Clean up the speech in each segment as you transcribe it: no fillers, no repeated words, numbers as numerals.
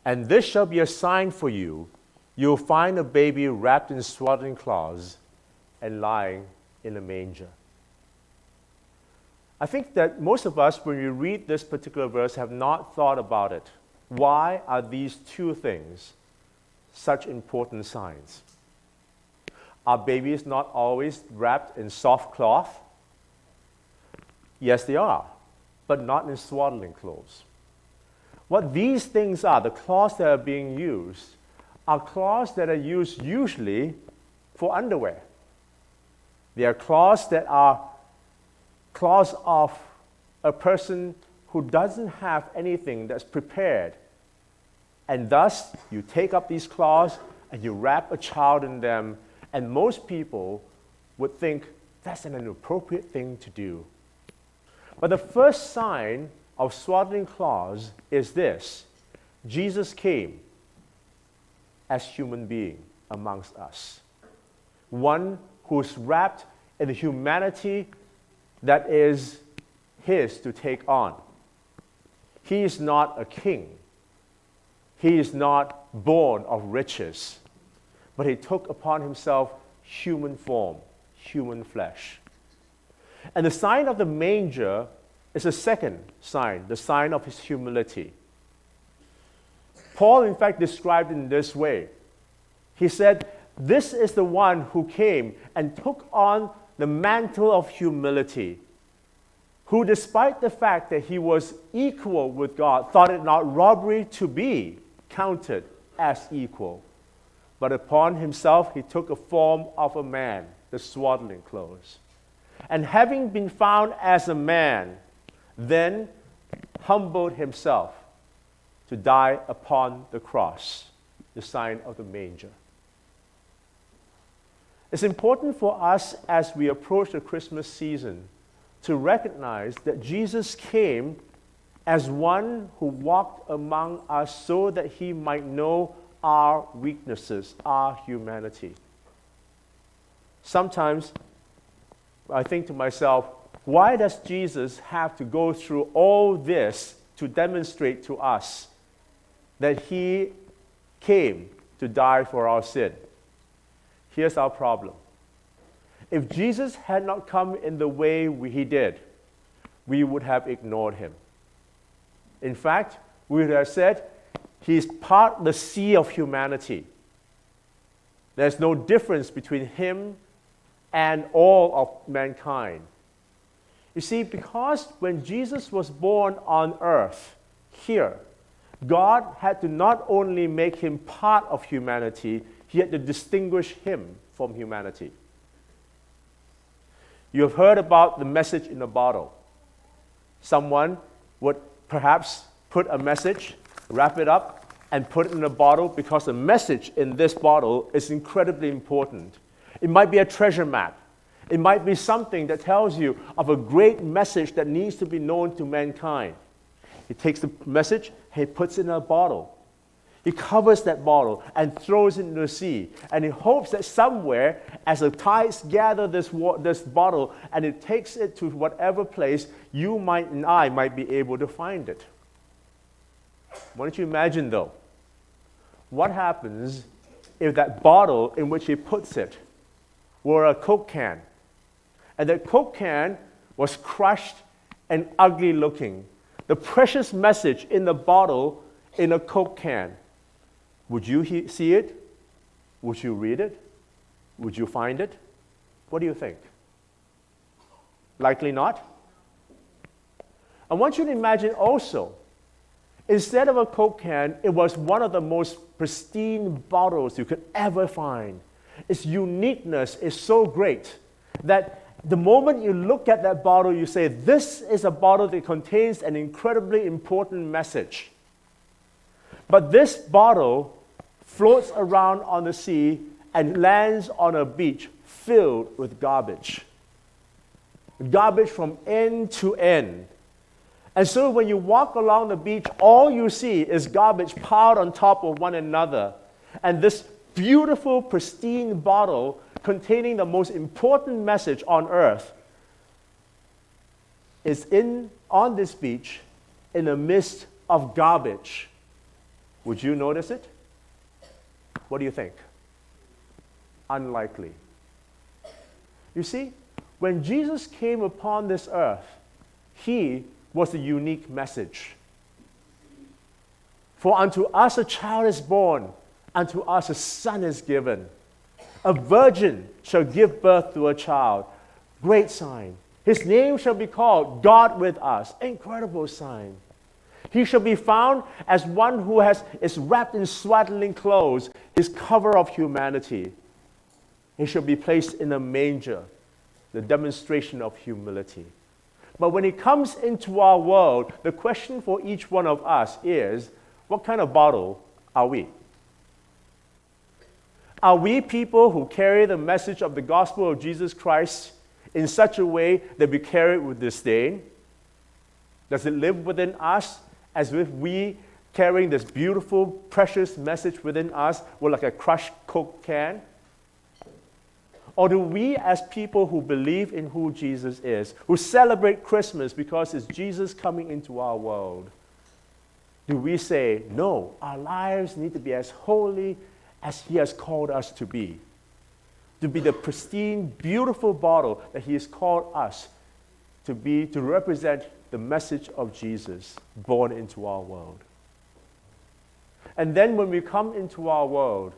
And this shall be a sign for you. You'll find a baby wrapped in swaddling cloths and lying in a manger. I think that most of us, when we read this particular verse, have not thought about it. Why are these two things such important signs? Are babies not always wrapped in soft cloth? Yes, they are, but not in swaddling clothes. What these things are, the cloths that are being used, are cloths that are used usually for underwear. They are cloths that are cloths of a person who doesn't have anything that's prepared. And thus, you take up these cloths and you wrap a child in them, and most people would think that's an inappropriate thing to do. But the first sign of swaddling cloths is this: Jesus came as human being amongst us. One who's wrapped in the humanity that is his to take on. He is not a king. He is not born of riches, but he took upon himself human form, human flesh. And the sign of the manger is a second sign, the sign of his humility. Paul, in fact, described it in this way. He said, "This is the one who came and took on the mantle of humility, who, despite the fact that he was equal with God, thought it not robbery to be counted as equal. But upon himself he took a form of a man," the swaddling clothes. "And having been found as a man, then humbled himself to die upon the cross," the sign of the manger. It's important for us as we approach the Christmas season to recognize that Jesus came as one who walked among us so that he might know our weaknesses, our humanity. Sometimes I think to myself, why does Jesus have to go through all this to demonstrate to us that he came to die for our sin? Here's our problem. If Jesus had not come in the way he did, we would have ignored him. In fact, we would have said, he's part of the sea of humanity. There's no difference between him and all of mankind. You see, because when Jesus was born on earth, here, God had to not only make him part of humanity, he had to distinguish him from humanity. You have heard about the message in a bottle. Someone would perhaps put a message, wrap it up, and put it in a bottle because the message in this bottle is incredibly important. It might be a treasure map. It might be something that tells you of a great message that needs to be known to mankind. He takes the message, he puts it in a bottle. He covers that bottle and throws it into the sea. And he hopes that somewhere, as the tides gather this bottle and it takes it to whatever place, you might and I might be able to find it. Why don't you imagine, though, what happens if that bottle in which he puts it were a Coke can, and that Coke can was crushed and ugly looking? The precious message in the bottle in a Coke can. Would you see it? Would you read it? Would you find it? What do you think? Likely not. I want you to imagine also, instead of a Coke can, it was one of the most pristine bottles you could ever find. Its uniqueness is so great that the moment you look at that bottle, you say, this is a bottle that contains an incredibly important message. But this bottle floats around on the sea and lands on a beach filled with garbage. Garbage from end to end. And so when you walk along the beach, all you see is garbage piled on top of one another. And this beautiful, pristine bottle containing the most important message on earth is on this beach in the midst of garbage. Would you notice it? What do you think? Unlikely. You see, when Jesus came upon this earth, he was a unique message. For unto us a child is born, unto us a son is given. A virgin shall give birth to a child. Great sign. His name shall be called God with us. Incredible sign. He shall be found as one who is wrapped in swaddling clothes, his cover of humanity. He shall be placed in a manger, the demonstration of humility. But when he comes into our world, the question for each one of us is, what kind of bottle are we? Are we people who carry the message of the gospel of Jesus Christ in such a way that we carry it with disdain? Does it live within us as if we, carrying this beautiful, precious message within us, were like a crushed Coke can? Or do we, as people who believe in who Jesus is, who celebrate Christmas because it's Jesus coming into our world, do we say, no, our lives need to be as holy as he has called us to be the pristine, beautiful bottle that he has called us to be, to represent the message of Jesus born into our world? And then when we come into our world,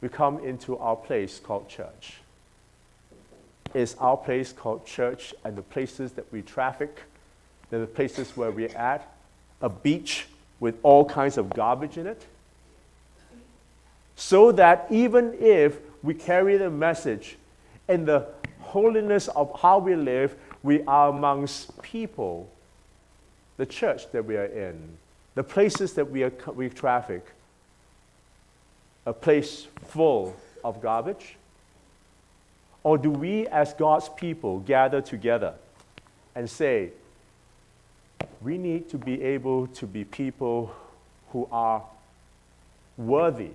we come into our place called church. Is our place called church and the places that we traffic, the places where we're at, a beach with all kinds of garbage in it? So that even if we carry the message in the holiness of how we live, we are amongst people, the church that we are in, the places that we traffic, a place full of garbage? Or do we, as God's people, gather together and say, we need to be able to be people who are worthy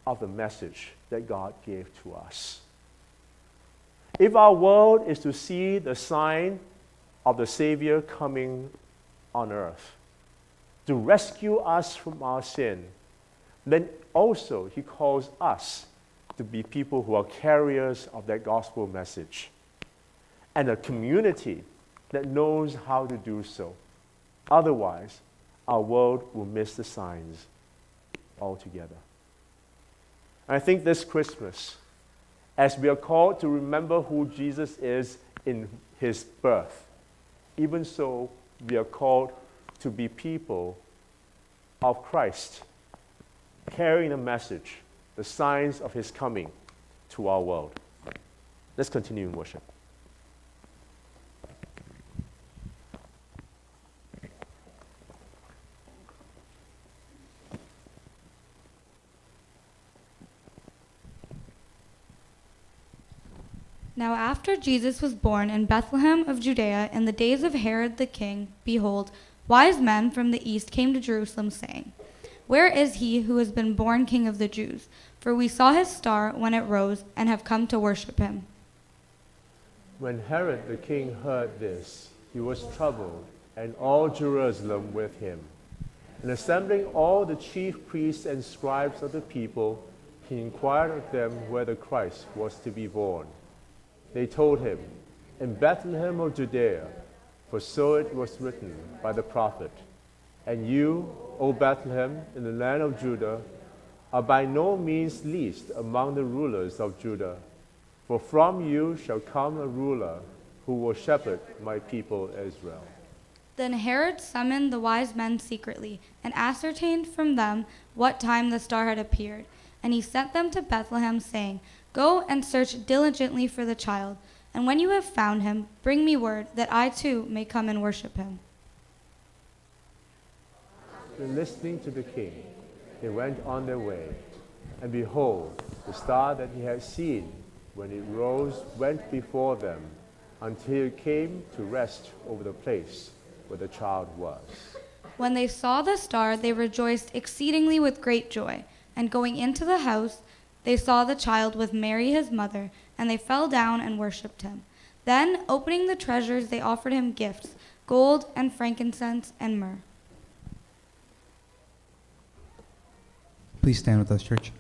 of the message that God gave to us? If our world is to see the sign of the Savior coming on earth to rescue us from our sin, then also he calls us to be people who are carriers of that gospel message and a community that knows how to do so. Otherwise, our world will miss the signs altogether. And I think this Christmas, as we are called to remember who Jesus is in his birth, even so, we are called to be people of Christ, carrying the message, the signs of his coming to our world. Let's continue in worship. Now after Jesus was born in Bethlehem of Judea in the days of Herod the king, behold, wise men from the east came to Jerusalem, saying, Where is he who has been born King of the Jews? For we saw his star when it rose, and have come to worship him. When Herod the king heard this, he was troubled, and all Jerusalem with him. And assembling all the chief priests and scribes of the people, he inquired of them where the Christ was to be born. They told him, In Bethlehem of Judea, for so it was written by the prophet, And you, O Bethlehem, in the land of Judah, are by no means least among the rulers of Judah, for from you shall come a ruler who will shepherd my people Israel. Then Herod summoned the wise men secretly, and ascertained from them what time the star had appeared. And he sent them to Bethlehem, saying, Go and search diligently for the child, and when you have found him, bring me word, that I too may come and worship him. And listening to the king, they went on their way. And behold, the star that he had seen when it rose went before them until it came to rest over the place where the child was. When they saw the star, they rejoiced exceedingly with great joy. And going into the house, they saw the child with Mary his mother, and they fell down and worshipped him. Then, opening the treasures, they offered him gifts, gold and frankincense and myrrh. Please stand with us, church.